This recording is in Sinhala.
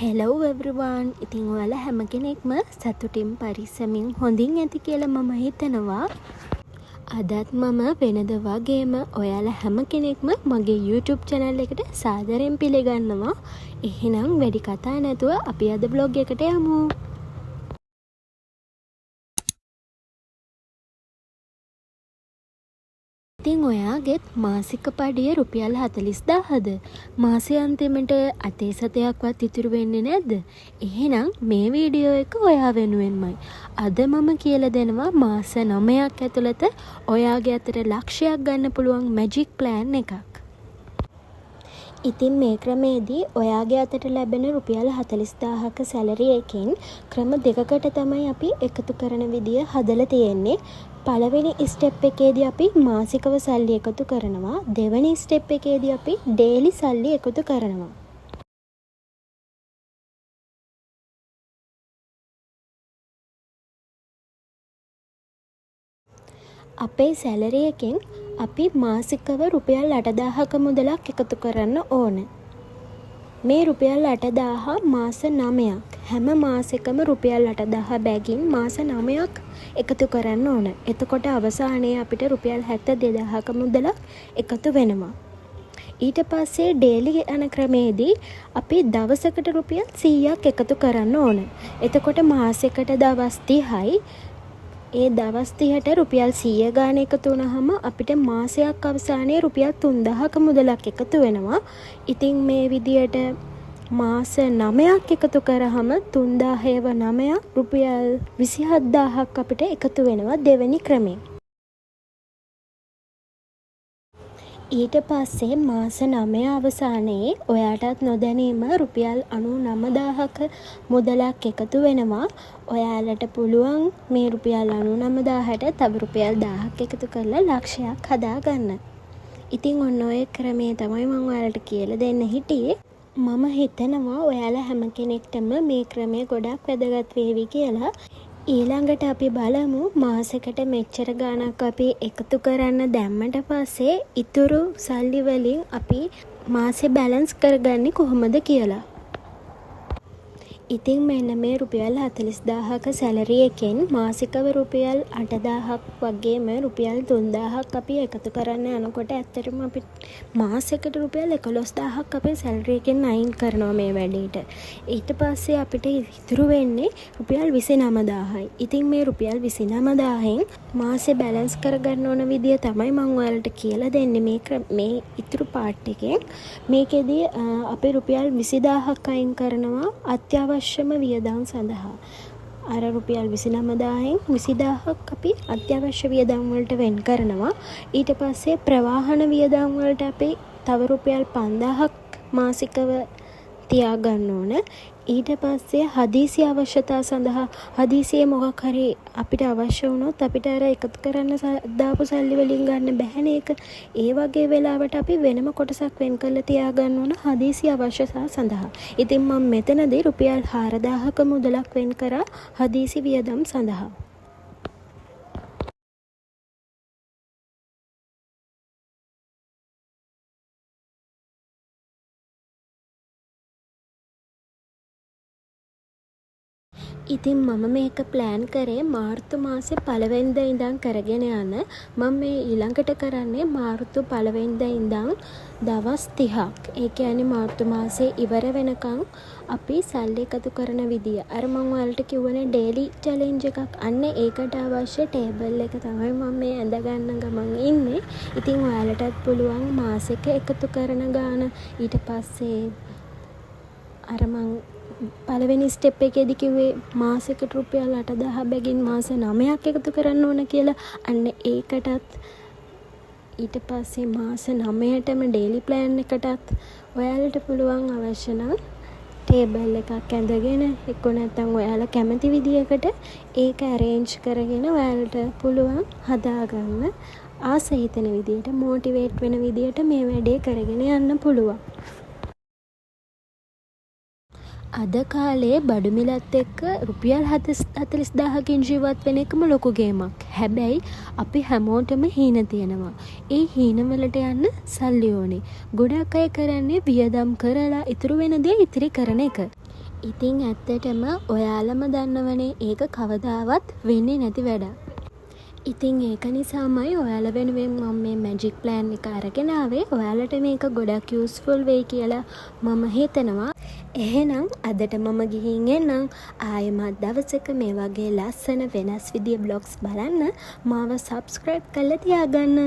Hello everyone. ඉතින් ඔයාලා හැම කෙනෙක්ම සතුටින් පරිස්සමින් හොඳින් ඇති කියලා මම හිතනවා. අදත් මම වෙනද වගේම ඔයාලා හැම කෙනෙක්ම මගේ YouTube channel එකට සාදරයෙන් පිළිගන්නවා. එහෙනම් වැඩි කතා නැතුව අපි අද vlog එකට යමු. ඉතින් ඔයාගෙත් මාසික පඩිය රුපියල් 40000ද? මාසෙ අන්තිමට අතේ සතයක්වත් ඉතුරු වෙන්නේ නැද්ද? එහෙනම් මේ වීඩියෝ එක ඔයා වෙනුවෙන්මයි. අද මම කියලා දෙනවා මාස 9ක් ඇතුළත ඔයාගේ අතට ලක්ෂයක් ගන්න පුළුවන් මැජික් ප්ලෑන් එකක්. ඉතින් මේ ක්‍රමේදී ඔයාගේ අතට ලැබෙන රුපියල් 40000ක සැලරි එකෙන් ක්‍රම දෙකකට තමයි අපි එකතු කරන විදිය හදලා තියෙන්නේ. පළවෙනි ස්ටෙප් එකේදී අපි මාසිකව සල්ලි එකතු කරනවා. දෙවෙනි ස්ටෙප් එකේදී අපි ඩේලි සල්ලි එකතු කරනවා. අපේ සැලරි එකෙන් අපි මාසිකව රුපියල් 8000ක මුදලක් එකතු කරන්න ඕන. මේ රුපියල් 8000 මාස 9ක්. හැම මාසෙකම රුපියල් 8000 බැගින් මාස 9ක් එකතු කරන්න ඕන. එතකොට අවසානයේ අපිට රුපියල් 72000ක මුදලක් එකතු වෙනවා. ඊට පස්සේ ඩේලි යන ක්‍රමේදී අපි දවසකට රුපියල් 100ක් එකතු කරන්න ඕන. එතකොට මාසෙකට දවස් 30යි. ඒ දවස් 30ට රුපියල් 100 ගාන එකතු වුණාම අපිට මාසයක් අවසානයේ රුපියල් 3000ක මුදලක් එකතු වෙනවා. ඉතින් මේ විදියට මාස 9ක් එකතු කරාම 3000 9ක් රුපියල් 27000ක් අපිට එකතු වෙනවා දෙවෙනි ක්‍රමයෙන්. ඊට පස්සේ මාස 9 අවසානයේ ඔයාටත් නොදැනීම රුපියල් 99000ක මුදලක් එකතු වෙනවා. ඔයාලට පුළුවන් මේ රුපියල් 99000ට තව රුපියල් 1000ක් එකතු කරලා ලක්ෂයක් හදාගන්න. ඉතින් ඔන්න ඔය ක්‍රමේ තමයි මම ඔයාලට කියලා දෙන්න හිටියේ. මම හිතනවා ඔයාලා හැම කෙනෙක්ටම මේ ක්‍රමය ගොඩක් වැදගත් වේවි කියලා. ඊළඟට අපි බලමු මාසෙකට මෙච්චර ගාණක් අපි එකතු කරන්න දැම්මට පස්සේ ඉතුරු සල්ලි වලින් අපි මාසෙ බැලන්ස් කරගන්නේ කොහොමද කියලා. ඉතින් මෙන්න මේ රුපියල් 40000ක සැලරි එකෙන් මාසිකව රුපියල් 8000ක් වගේම රුපියල් 3000ක් අපි එකතු කරන්න යනකොට ඇත්තටම අපි මාසෙකට රුපියල් 11000ක් අපේ සැලරි එකෙන් අයින් කරනවා මේ වැඩේට. ඊට පස්සේ අපිට ඉතුරු වෙන්නේ රුපියල් 29000යි. ඉතින් මේ රුපියල් 29000න් මාසෙ බැලන්ස් කරගන්න ඕන විදිය තමයි මම ඔයාලට කියලා දෙන්නේ මේ ඉතුරු පාර්ට් එකෙන්. මේකෙදී අපි රුපියල් 20000ක් අයින් කරනවා අත්‍යවශ්‍යම වියදම් සඳහා. අර රුපියල් 29000න් 20000ක් අපි අත්‍යවශ්‍ය වියදම් වලට වෙන් කරනවා. ඊට පස්සේ ප්‍රවාහන වියදම් වලට අපි තව රුපියල් 5000ක් මාසිකව තියාගන්න ඕන. ඊට පස්සේ හදිසි අවශ්‍යතා සඳහා හදිසියේ මොකක් හරි අපිට අවශ්‍ය වුණොත් අපිට අර එකතු කරන්න දාපු සල්ලි වලින් ගන්න බැහැනේ ඒක. ඒ වගේ වෙලාවට අපි වෙනම කොටසක් වෙන් කරලා තියාගන්න ඕන හදිසි අවශ්‍යතා සඳහා. ඉතින් මම මෙතනදී රුපියල් 4000ක මුදලක් වෙන් කරා හදිසි වියදම් සඳහා. ඉතින් මම මේක ප්ලෑන් කරේ මාර්තු මාසේ 1 වෙනිදා ඉඳන් කරගෙන යන. මම මේ ඊළඟට කරන්නේ මාර්තු 1 වෙනිදා ඉඳන් දවස් 30ක්. ඒ කියන්නේ මාර්තු මාසේ ඉවර වෙනකන් අපි සල්ලි එකතු කරන විදිය. අර මම ඔයාලට කිව්වනේ ඩේලි චැලෙන්ජ් එකක්. අන්න ඒකට අවශ්‍ය ටේබල් එක තමයි මම මේ ඇඳ ගන්න ගමන් ඉන්නේ. ඉතින් ඔයාලටත් පුළුවන් මාසෙක එකතු කරන ගාන ඊට පස්සේ අර මං පළවෙනි ස්ටෙප් එකේදී කිව්වේ මාසෙකට රුපියල් 8000 බැගින් මාස 9ක් එකතු කරන්න ඕන කියලා. අන්න ඒකටත් ඊට පස්සේ මාස 9ටම ඩේලි ප්ලෑන් එකටත් ඔයාලට පුළුවන් අවශ්‍ය නම් ටේබල් එකක් ඇඳගෙන එක්ක නැත්නම් ඔයාලා කැමති විදියකට ඒක ඇරේන්ජ් කරගෙන ඔයාලට පුළුවන් හදාගන්න. ආස හිතෙන විදියට මොටිවේට් වෙන විදියට මේ වැඩේ කරගෙන යන්න පුළුවන්. අද කාලේ බඩු මිලත් එක්ක රුපියල් 40000කින් ජීවත් වෙන එකම ලොකු ගේමක්. හැබැයි අපි හැමෝටම හීන තියෙනවා. ඒ හීන වලට යන්න සල්ලි ඕනේ. ගොඩක් අය කරන්නේ වියදම් කරලා ඉතුරු වෙන දේ ඉතිරි කරන එක. ඉතින් ඇත්තටම ඔයාලම දන්නවනේ ඒක කවදාවත් වෙන්නේ නැති වැඩක්. ඉතින් ඒක නිසාමයි ඔයාලා වෙනුවෙන් මම මේ මැජික් ප්ලෑන් එක අරගෙන ආවේ. ඔයාලට මේක ගොඩක් යූස්ෆුල් වෙයි කියලා මම හිතනවා. එහෙනම් අදට මම ගිහින් එන්නම්. ආයෙමත් දවසක මේ වගේ ලස්සන වෙනස් විදිය බ්ලොග්ස් බලන්න මාව සබ්ස්ක්‍රයිබ් කරලා තියාගන්න.